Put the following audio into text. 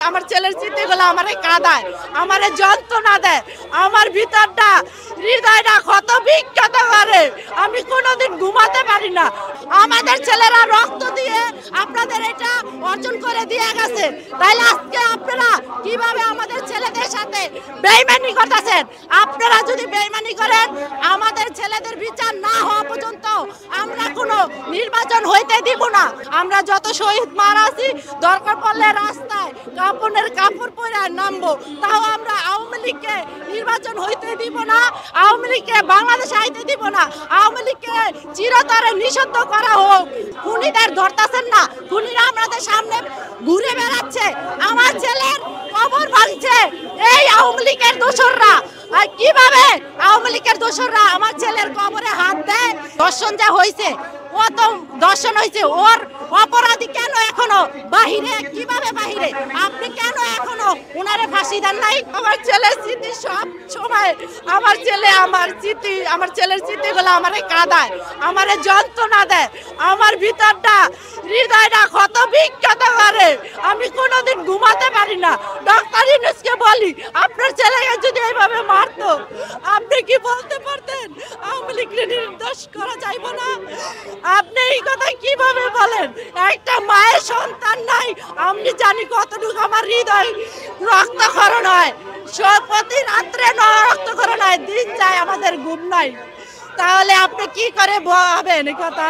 আমার ছেলের স্মৃতিগুলো আমারে কাঁদায়, আমারে যন্ত্রণা দেয়, আমার ভিতরটা হৃদয়টা ক্ষত বিক্ষত করে। আমি কোনোদিন ঘুমাতে পারি না। আমাদের ছেলেরা রক্ত দিয়ে আপনাদের এটা অর্জন করে দিয়ে গেছে, তাইলে আজকে আপনারা কিভাবে আমাদের ছেলেদের সাথে বেইমানি করতেছেন? আপনারা যদি বেইমানি করেন, আমাদের ছেলেদের বিচার না হওয়া পর্যন্ত আমরা কোনো নির্বাচন হইতে দিব না। আমরা যত শহীদ মারা আছি, দরকার পড়লে রাস্তায় কাপড়ের কাপড় পরে নামবো, তাও আমরা আওয়ামী লীগকে নির্বাচন হইতে দিব না, আওয়ামী লীগকে বাংলাদেশে আইতে দিব না, আওয়ামী লীগকে চিরতরে নিষিদ্ধ করা হোক। খুনিদের ধরতেছেন না, খুনিরা আমাদের সামনে ঘুরে বেড়াচ্ছে, আমার ছেলের কবর ভাঙছে এই আওয়ামী লীগের দোসররা। আর কিভাবে আওয়ামী লীগের দোসররা আমার ছেলের কবরে হাত দেয়? দর্শন যা হয়েছে, ও তো দর্শন হয়েছে, ওর অপরাধী কেন এখনো বাহিরে? কিভাবে বাহিরে? আপনি কেন এখনো ওনারে ফাঁসি দেন নাই? আমার ছেলের স্মৃতি সব সময়, আমার ছেলের স্মৃতিগুলো আমারে কাঁদায়, আমারে যন্ত্রণা দেয়, আমার ভিতরটা হৃদয়টা ক্ষত বিক্ষত করে। আমি কোনোদিন ঘুমাতে পারি না। ডক্টর ইউনূসকে বলি, আপনার ছেলেকে যদি এইভাবে মারতো, আপনি কি বলতে পারতেন আওয়ামী লীগকে নির্দোষ করা যাইব না? আপনি এই কথা কিভাবে বলেন? একটা মায়ের সন্তান নাই, আমি জানি কতটুকু আমার হৃদয় রক্তক্ষরণ হয়। প্রতি রাত্রে রক্তক্ষরণ হয়, দিন যায় আমাদের ঘুম নাই। তাহলে আপনি কি করে ভাবেন এই কথা?